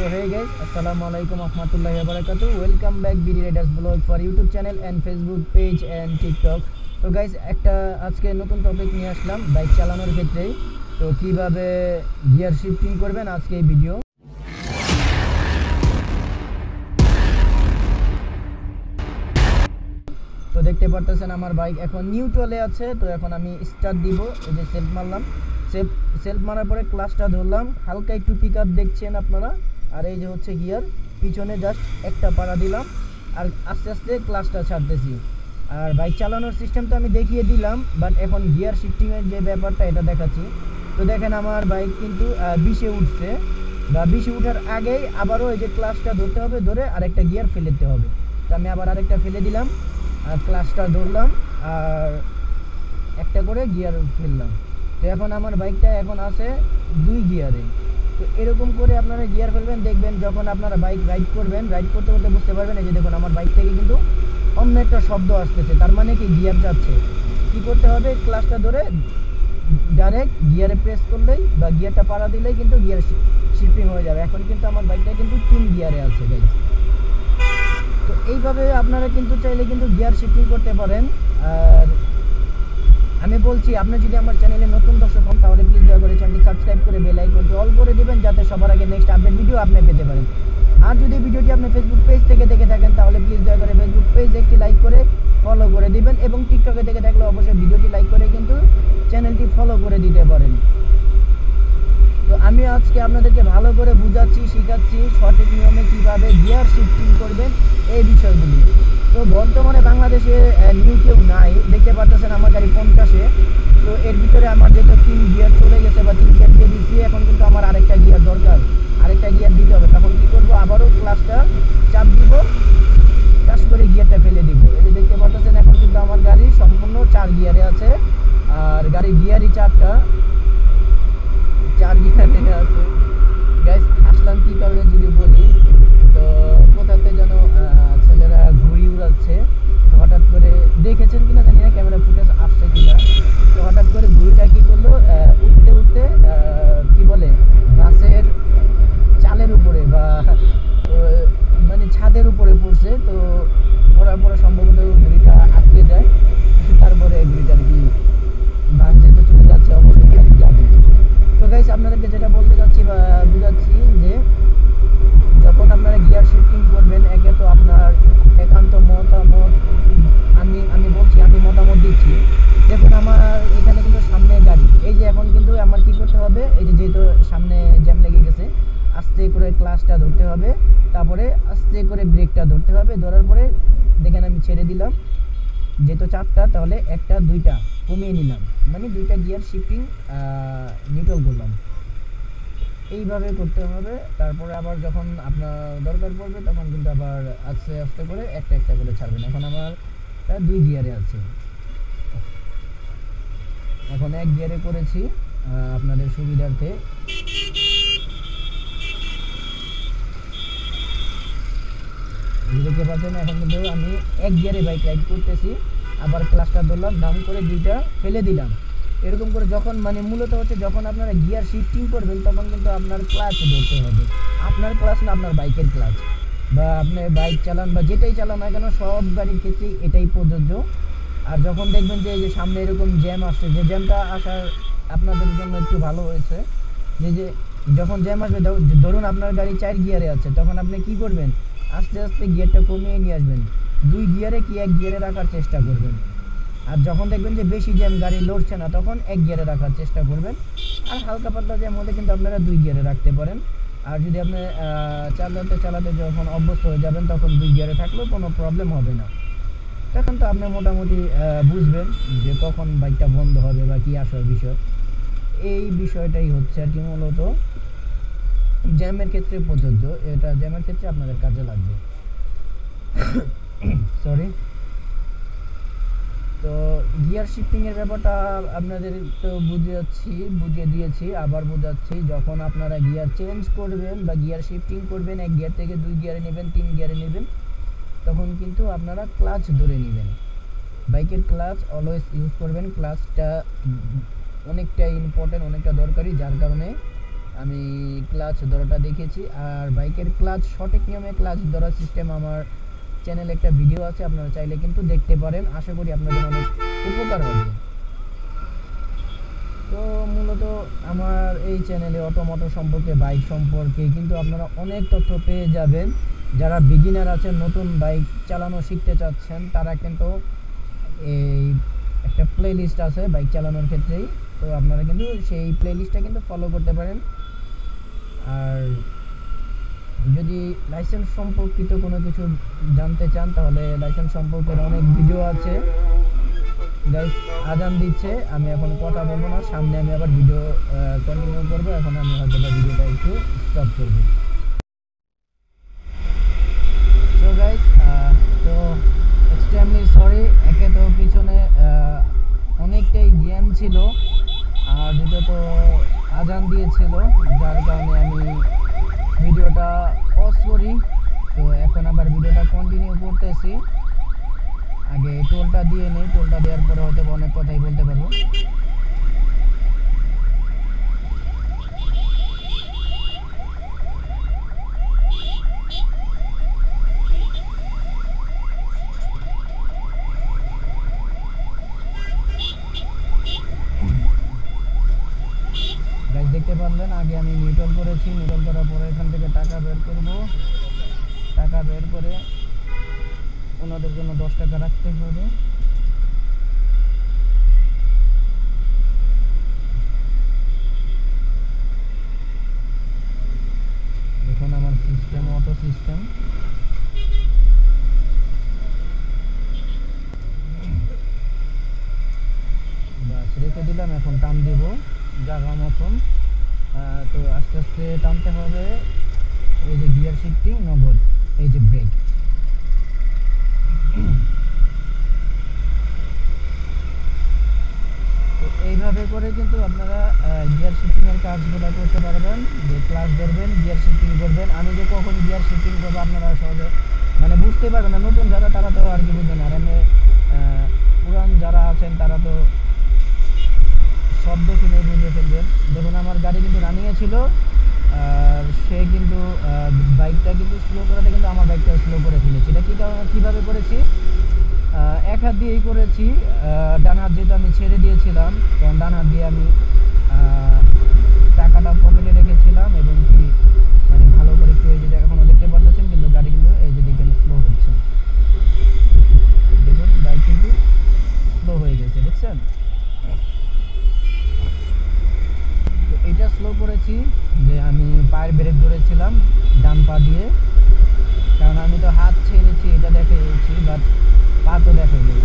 So hey guys, assalamu alaikum warahmatullahi wabarakatuh. Welcome back BD Riders Blog for YouTube channel and Facebook page and TikTok. তো guys একটা আজকে নতুন topic নিয়ে আসলাম bike চালানোর ক্ষেত্রে। তো কিভাবে গিয়ার শিফটিং করবেন আজকে এই ভিডিও। তো দেখতে পারতেছেন আমার বাইক এখন নিউট্রালে আছে। তো এখন আমি স্টার্ট দিব, এই যে সেলফ মারলাম, সেলফ মারার পরে ক্লাচটা ধরলাম, হালকা একটু পিক আপ দেখছেন আপনারা। আর এই যে হচ্ছে গিয়ার, পিছনে জাস্ট একটা পাড়া দিলাম আর আস্তে আস্তে ক্লাচটা ছাড়তেছি। আর বাইক চালানোর সিস্টেম তো আমি দেখিয়ে দিলাম, বাট এখন গিয়ার শিফটিংয়ের যে ব্যাপারটা এটা দেখাচ্ছি। তো দেখেন আমার বাইক কিন্তু 20-এ উঠছে, বা 20-এ উঠার আগেই আবারও এই যে ক্লাচটা ধরতে হবে, ধরে আরেকটা গিয়ার ফেলে দিতে হবে। তো আমি আবার আরেকটা ফেলে দিলাম আর ক্লাচটা ধরলাম আর একটা করে গিয়ার ফেললাম। তো এখন আমার বাইকটা এখন আছে 2 গিয়ারে। তো এরকম করে আপনারা গিয়ার ফেলবেন, দেখবেন যখন আপনারা বাইক রাইড করবেন, রাইড করতে করতে বুঝতে পারবেন এই যে দেখুন আমার বাইক থেকে কিন্তু অন্য একটা শব্দ আসতেছে, তার মানে কি গিয়ার যাচ্ছে। কি করতে হবে, ক্লাচটা ধরে ডাইরেক্ট গিয়ারে প্রেস করলেই বা গিয়ারটা পাড়া দিলেই কিন্তু গিয়ার শিফটিং হয়ে যাবে। এখন কিন্তু আমার বাইকটা কিন্তু 3 গিয়ারে আছে গাইস। তো এইভাবে আপনারা কিন্তু চাইলে কিন্তু গিয়ার শিফটিং করতে পারেন। আর আমি বলছি, আপনি যদি আমার চ্যানেলে নতুন দর্শক হন তাহলে প্লিজ দয়া করে চ্যানেলটি সাবস্ক্রাইব করে বেল আইকনটি অল করে দিবেন, যাতে সবার আগে নেক্সট আপডেট ভিডিও আপনি পেতে পারেন। আর যদি ভিডিওটি আপনি ফেসবুক পেজ থেকে দেখে থাকেন তাহলে প্লিজ দয়া করে ফেসবুক পেজ একটি লাইক করে ফলো করে দিবেন, এবং টিকটকে দেখে থাকলে অবশ্যই ভিডিওটি লাইক করে কিন্তু চ্যানেলটি ফলো করে দিতে পারেন। তো আমি আজকে আপনাদেরকে ভালো করে বুঝাচ্ছি, শেখাচ্ছি সঠিক নিয়মে কিভাবে গিয়ার শিফটিং করবেন এই বিষয়গুলি। তো বর্তমানে বাংলাদেশে নিউ কেউ নাই, দেখতে পারতেছেন আমার গাড়ি 50-এ। তো এর ভিতরে আমার যেহেতু 3 গিয়ার চলে গেছে বা 3 গিয়ার দিয়ে দিচ্ছি, এখন কিন্তু আমার আরেকটা গিয়ার দরকার, আরেকটা গিয়ার দিতে হবে। তখন কি করবো, আবারও ক্লাচটা চাপ দিব, টাচ করে গিয়ারটা ফেলে দিব। এই যে দেখতে পারতেছেন এখন কিন্তু আমার গাড়ি সম্পূর্ণ 4 গিয়ারে আছে, আর গাড়ির গিয়ারই 4টা, 4 গিয়ারে আছে। গাইস আসলাম কি কারণে যদি বলি, তো কোথাতে যেন ছেলেরা ঘুড়ি উড়াচ্ছে। হঠাৎ করে দেখেছেন কিনা জানি না, ক্যামেরা ফুটেজ আসছে কিনা। তো হঠাৎ করে ঘুড়িটা কি করলো, উঠতে উঠতে কি বলে বাসের চালের উপরে বা মানে ছাদের উপরে পড়ছে। তো পড়ার পরে সম্ভবত ঘুড়িটা আটকে যায়, তারপরে ঘুড়িটার কি বাস যেহেতু চলে যাচ্ছে অবশ্যই যাবে। তো গাইস আপনাদেরকে যেটা বলতে চাচ্ছি বা বুঝাচ্ছি যে যখন আপনারা গিয়ার শিফটিং করবেন, একে তো আপনার একান্ত মতামত আমি বলছি, আমি মতামত দিচ্ছি। দেখুন আমার এখানে কিন্তু সামনে গাড়ি, এই যে এখন কিন্তু আমার কি করতে হবে, এই যে যেহেতু সামনে জ্যাম লেগে গেছে, আস্তে করে ক্লাচটা ধরতে হবে, তারপরে আস্তে করে ব্রেকটা ধরতে হবে। ধরার পরে দেখেন আমি ছেড়ে দিলাম, যেহেতু 4টা তাহলে 1টা 2টা কমিয়ে নিলাম, মানে 2টা গিয়ার শিফটিং নিউট্রাল করলাম। এইভাবে করতে হবে। তারপরে আবার যখন আপনার দরকার পড়বে তখন কিন্তু আবার আস্তে আস্তে করে একটা একটা করে ছাড়বেন। এখন আমার 2 গিয়ারে আছে, এখন 1 গিয়ারে করেছি আপনাদের সুবিধার্থে। দেখতে পাচ্ছেন এখন কিন্তু আমি 1 গিয়ারে বাইক রাইড করতেছি, আবার ক্লাচটা ধরলাম, দাম করে 2টা ফেলে দিলাম। এরকম করে যখন মানে মূলত হচ্ছে যখন আপনারা গিয়ার শিফটিং করবেন তখন কিন্তু আপনার ক্লাচ ধরতে হবে, আপনার ক্লাচ না আপনার বাইকের ক্লাচ। বা আপনি বাইক চালান বা যেটাই চালান না কেন, সব গাড়ির ক্ষেত্রেই এটাই প্রযোজ্য। আর যখন দেখবেন যে এই যে সামনে এরকম জ্যাম আসছে, যে জ্যামটা আসার আপনাদের জন্য একটু ভালো হয়েছে, যে যখন জ্যাম আসবে, ধরুন আপনার গাড়ি 4 গিয়ারে আছে, তখন আপনি কি করবেন, আস্তে আস্তে গিয়ারটা কমিয়ে নিয়ে আসবেন, 2 গিয়ারে কি 1 গিয়ারে রাখার চেষ্টা করবেন। আর যখন দেখবেন যে বেশি জ্যাম গাড়ি লড়ছে না, তখন 1 গিয়ারে রাখার চেষ্টা করবেন। আর হালকা পাতলা জ্যাম হলে কিন্তু আপনারা 2 গিয়ারে রাখতে পারেন। আর যদি আপনি চালাতে চালাতে যখন অভ্যস্ত হয়ে যাবেন তখন 2 গিয়ারে থাকলেও কোনো প্রবলেম হবে না। তখন তো আপনি মোটামুটি বুঝবেন যে কখন বাইকটা বন্ধ হবে বা কী আসার বিষয়। এই বিষয়টাই হচ্ছে আর কি মূলত জ্যামের ক্ষেত্রে প্রযোজ্য, এটা জ্যামের ক্ষেত্রে আপনাদের কাজে লাগবে। সরি। তো গিয়ার শিফটিংয়ের ব্যাপারটা আপনাদের তো বুঝিয়ে দিয়েছি, আবার বোঝাচ্ছি। যখন আপনারা গিয়ার চেঞ্জ করবেন বা গিয়ার শিফটিং করবেন, 1 গিয়ার থেকে 2 গিয়ারে নেবেন, 3 গিয়ারে নেবেন, তখন কিন্তু আপনারা ক্লাচ ধরে নেবেন। বাইকের ক্লাচ অলওয়েজ ইউজ করবেন, ক্লাচটা অনেকটা ইম্পর্টেন্ট, অনেকটা দরকারি, যার কারণে আমি ক্লাচ ধরাটা দেখেছি। আর বাইকের ক্লাচ সঠিক নিয়মে ক্লাচ ধরার সিস্টেম আমার চ্যানেলে একটা ভিডিও আছে, আপনারা চাইলে কিন্তু দেখতে পারেন। আশা করি আপনাদের অনেক উপকার হবে। তো মূলত আমার এই চ্যানেলে অটোমোটো সম্পর্কে, বাইক সম্পর্কে কিন্তু আপনারা অনেক তথ্য পেয়ে যাবেন। যারা বিগিনার আছেন, নতুন বাইক চালানো শিখতে চাচ্ছেন, তারা কিন্তু এই একটা প্লেলিস্ট আছে বাইক চালানোর ক্ষেত্রেই, তো আপনারা কিন্তু সেই প্লেলিস্টটা কিন্তু ফলো করতে পারেন। আর যদি লাইসেন্স সম্পর্কিত কোনো কিছু জানতে চান তাহলে লাইসেন্স সম্পর্কের অনেক ভিডিও আছে। গাইস আজান দিচ্ছে, আমি এখন কথা বলবো না, সামনে আমি আবার ভিডিও কন্টিনিউ করব। এখন আমি হয়তো ভিডিওটা একটু স্টপ করব। তো গাইস তো এক্সট্রিমলি সরি, একে তো পিছনে অনেকটাই জ্যাম ছিল, আর দ্বিতীয়ত আজান দিয়েছিল, যার কারণে আমি ভিডিওটা পজ করি। তো এখন আবার ভিডিওটা কন্টিনিউ করতেছি। আগে টোলটা দিয়ে নেই, টোলটা দেওয়ার পরে হয়তো অনেক কথাই বলতে পারবো। গাইস দেখতে পারলেন আগে আমি নিউট্রাল করেছি, নিউট্রাল করার পরে এখান থেকে টাকা বের করব। টাকা বের করে ওনাদের জন্য 10 টাকা রাখতে হবে। দেখুন আমার সিস্টেম অটো সিস্টেম। বাস রেখে দিলাম, এখন টান দিব জায়গা মতন। তো আস্তে আস্তে টানতে হবে। এই যে গিয়ার শিফটিং নগদ, এই যে ব্রেক। তো এইভাবে করে কিন্তু আপনারা গিয়ার শিফটিংয়ের কাজগুলো করতে পারবেন। যে ক্লাচ ধরবেন, গিয়ার শিফটিং করবেন। আমি যে কখন গিয়ার শিফটিং করবো আপনারা সহজে মানে বুঝতে পারবেন না। নতুন যারা তারা তো আর কি বুঝবেন, আর এমনি পুরান যারা আছেন তারা তো শব্দ শুনে বুঝে ফেলবেন। দেখুন আমার গাড়ি কিন্তু রানিংয়ে ছিল, আর সে কিন্তু বাইকটা কিন্তু স্লো করাতে কিন্তু আমার বাইকটা স্লো করে ফেলেছি। এটা কীভাবে করেছি, এক হাত দিয়েই করেছি। ডান হাত যেহেতু আমি ছেড়ে দিয়েছিলাম, তখন ডান হাত দিয়ে আমি টাকাটা পকেটে রেখেছিলাম এবং কি মানে ভালো করে একটু, এই যে এখনও দেখতে পাচ্ছেন কিন্তু গাড়ি কিন্তু এই যে দেখেন স্লো হচ্ছে। দেখুন বাইক কিন্তু স্লো হয়ে গেছে, দেখছেন। তো এটা স্লো করেছি যে আমি পায়ের ব্রেক ধরেছিলাম ডান পা দিয়ে, কারণ আমি তো হাত ছেড়েছি এটা দেখেছি, বাট পা তো দেখেনি।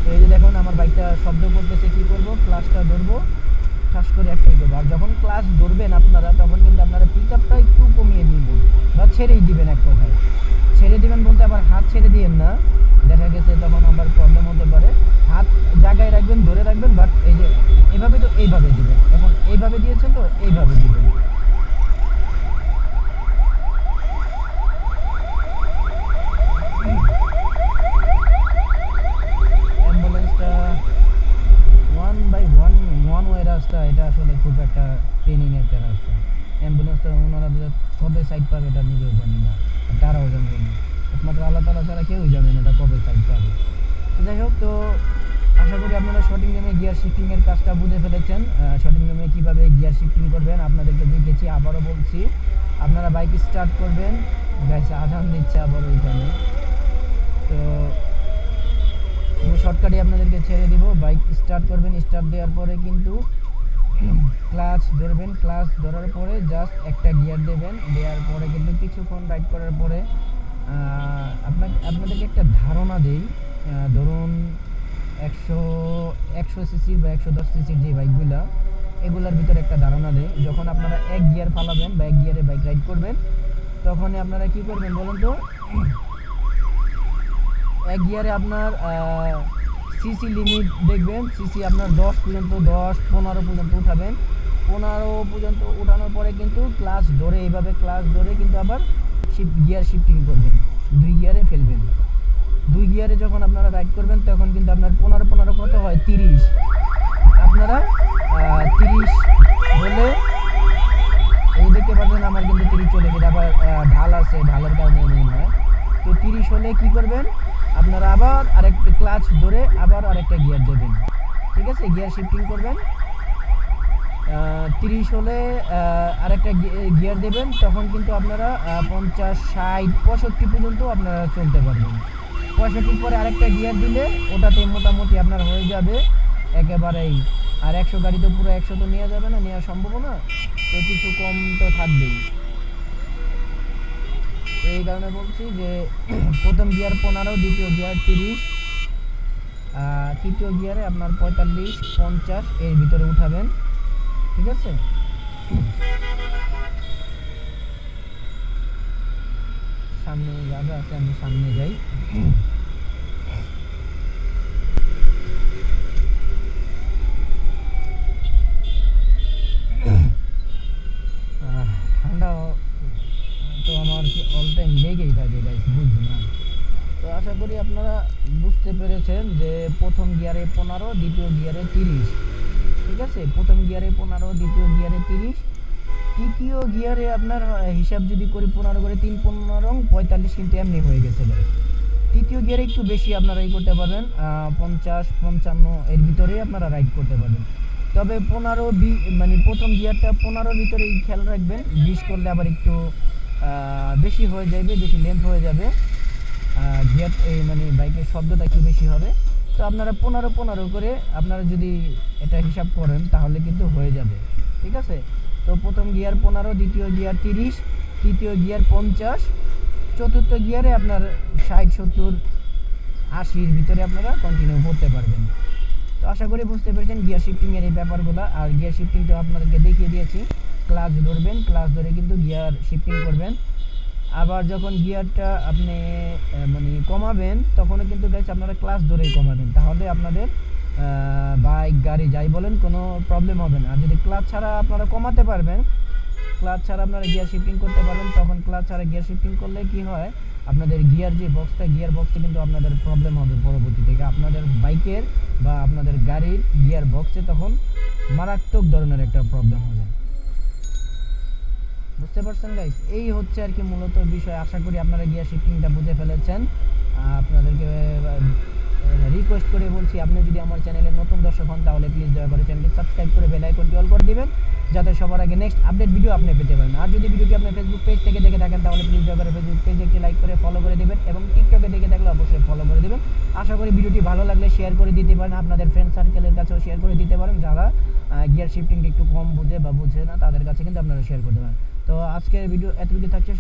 তো এই যে দেখুন আমার বাইকটা শব্দ করতেছে। কী করবো, ক্লাচটা ধরবো, ঠাস করে একটাই করবো। আর যখন ক্লাচ ধরবেন আপনারা, তখন কিন্তু আপনারা পিক আপটা একটু কমিয়ে দিবেন বা ছেড়েই দিবেন। এক কথায় ছেড়ে দিবেন বলতে আবার হাত ছেড়ে দিবেন না, দেখা গেছে তখন আবার প্রবলেম হতে পারে। হাত জায়গায় রাখবেন, ধরে রাখবেন, বাট এই যে এইভাবে তো এইভাবে দিবেন। এখন এইভাবে দিয়েছেন তো এইভাবে দিবেন। অ্যাম্বুলেন্সটা ওয়ান ওয়ে রাস্তা, এটা আসলে খুব একটা ট্রেনিং একটা রাস্তা। অ্যাম্বুলেন্সটা ওনারা কবে সাইড পাবে এটা নিজেও জানি না, তারাও জানবে না, একমাত্র আল্লাহ তাআলা ছাড়া কেউই জানে না এটা কবে সাইড পাবে। যাই হোক, তো আশা করি আপনারা সঠিক নিয়মে গিয়ার শিফটিংয়ের কাজটা বুঝে ফেলেছেন। সঠিক নিয়মে কীভাবে গিয়ার শিফটিং করবেন আপনাদেরকে দেখেছি। আবারও বলছি, আপনারা বাইক স্টার্ট করবেন। গাইস আজান দিচ্ছে আবারও এখানে, তো শর্টকাটে আপনাদেরকে ছেড়ে দিব। বাইক স্টার্ট করবেন, স্টার্ট দেওয়ার পরে কিন্তু ক্লাচ ধরবেন, ক্লাচ ধরার পরে জাস্ট একটা গিয়ার দেবেন, দেওয়ার পরে কিন্তু কিছুক্ষণ রাইড করার পরে আপনাদেরকে একটা ধারণা দেই। ধরুন 100 সিসি বা 110 সিসির যে বাইকগুলো, এগুলোর ভিতরে একটা ধারণা দেয়। যখন আপনারা এক গিয়ার ফালাবেন বা এক গিয়ারে বাইক রাইড করবেন, তখন আপনারা কি করবেন বলুন তো, এক গিয়ারে আপনার সিসি লিমিট দেখবেন, সিসি আপনার 10 পর্যন্ত, 10-15 পর্যন্ত উঠাবেন। 15 পর্যন্ত উঠানোর পরে কিন্তু ক্লাচ ধরে, এইভাবে ক্লাচ ধরে কিন্তু আবার গিয়ার শিফটিং করবেন, 2 গিয়ারে ফেলবেন। 2 গিয়ারে যখন আপনারা রাইড করবেন, তখন কিন্তু আপনার 15 কত হয়, 30। আপনারা 30 হলে এই দেখতে পাচ্ছেন আমার কিন্তু 30 চলে গেছে, আবার ঢাল আছে, ঢালের কারণে মনে হয়। তো 30 হলে কি করবেন আপনারা, আবার আরেকটা ক্লাচ ধরে আবার আরেকটা গিয়ার দেবেন, ঠিক আছে, গিয়ার শিফটিং করবেন। 30 হলে আরেকটা গিয়ার দেবেন, তখন কিন্তু আপনারা 50, 60, 65 পর্যন্ত আপনারা চলতে পারবেন। 65 পরে আরেকটা গিয়ার দিলে ওটাতে মোটামুটি আপনার হয়ে যাবে একেবারেই। আর 100 গাড়ি তো পুরো 100 তো নেওয়া যাবে না, নেওয়া সম্ভব না, তো কিছু কম তো থাকবেই। তো এই কারণে বলছি যে প্রথম গিয়ার 15, দ্বিতীয় গিয়ার 30, তৃতীয় গিয়ারে আপনার 45, 50 এর ভিতরে উঠাবেন, ঠিক আছে। সামনে জায়গা আছে, আমি সামনে যাই। ঠান্ডা তো আমার অল টাইম লেগেই থাকে গাইস, বুঝবেন না। তো আশা করি আপনারা বুঝতে পেরেছেন যে প্রথম গিয়ারে 15, দ্বিতীয় গিয়ারে 30, ঠিক আছে। প্রথম গিয়ারে 15, দ্বিতীয় গিয়ারে 30, তৃতীয় গিয়ারে আপনার হিসাব যদি করি 15 করে 3, 15, 45 কিন্তু এমনি হয়ে গেছে গাইস। তৃতীয় গিয়ারে একটু বেশি আপনারা এই করতে পারবেন, 50, 55 এর ভিতরে আপনারা রাইড করতে পারবেন। তবে 15, মানে প্রথম গিয়ারটা 15-র ভিতরে খেয়াল রাখবেন, 20 করলে আবার একটু বেশি হয়ে যাবে, বেশি লেন্থ হয়ে যাবে, গিয়ার এই মানে বাইকের শব্দটা একটু বেশি হবে। তো আপনারা 15 করে আপনারা যদি এটা হিসাব করেন তাহলে কিন্তু হয়ে যাবে, ঠিক আছে। তো প্রথম গিয়ার 15, দ্বিতীয় গিয়ার 30, তৃতীয় গিয়ার 50, চতুর্থ গিয়ারে আপনার 60, 70, 80-র ভিতরে আপনারা কন্টিনিউ করতে পারবেন। তো আশা করি বুঝতে পেরেছেন গিয়ার শিফটিংয়ের এই ব্যাপারগুলো। আর গিয়ার শিফটিংটা আপনাদেরকে দেখিয়ে দিয়েছি, ক্লাচ ধরবেন, ক্লাচ ধরে কিন্তু গিয়ার শিফটিং করবেন। আবার যখন গিয়ারটা আপনি মানে কমাবেন তখনও কিন্তু গাইস আপনারা ক্লাচ ধরেই কমাবেন, তাহলে আপনাদের বাইক গাড়ি যাই বলেন কোনো প্রবলেম হবে না। আর যদি ক্লাচ ছাড়া আপনারা কমাতে পারবেন, ক্লাচ ছাড়া আপনারা গিয়ার শিফটিং করতে পারবেন, তখন ক্লাচ ছাড়া গিয়ার শিফটিং করলে কি হয়, আপনাদের গিয়ার যে বক্সটা, গিয়ার বক্সে কিন্তু আপনাদের প্রবলেম হবে পরবর্তী থেকে, আপনাদের বাইকের বা আপনাদের গাড়ির গিয়ার বক্সে তখন মারাত্মক ধরনের একটা প্রবলেম হবে। বুঝতে পারছেন গাইস, এই হচ্ছে আর কি মূলত বিষয়। আশা করি আপনারা গিয়ার শিফটিংটা বুঝে ফেলেছেন। আপনাদেরকে রিকোয়েস্ট করে বলছি, আপনি যদি আমার চ্যানেলে নতুন দর্শক হন তাহলে প্লিজ দয়া করে চ্যানেলটি সাবস্ক্রাইব করে বেল আইকনটি অল করে দিবেন, যাতে সবার আগে নেক্সট আপডেট ভিডিও আপনি পেতে পারেন। আর যদি ভিডিওটি আপনি ফেসবুক পেজ থেকে দেখে থাকেন তাহলে প্লিজ দয়া করে ফেসবুক পেজে একটি লাইক করে ফলো করে দিবেন, এবং টিকটকে দেখে থাকলে অবশ্যই ফলো করে দিবেন। আশা করি ভিডিওটি ভালো লাগলে শেয়ার করে দিতে পারেন, আপনাদের ফ্রেন্ড সার্কেলের কাছেও শেয়ার করে দিতে পারেন, যারা গিয়ার শিফটিংটা একটু কম বুঝে বা বুঝে না তাদের কাছে কিন্তু আপনারা শেয়ার করতে পারেন। তো আজকের ভিডিও এতটুকু থাকছে।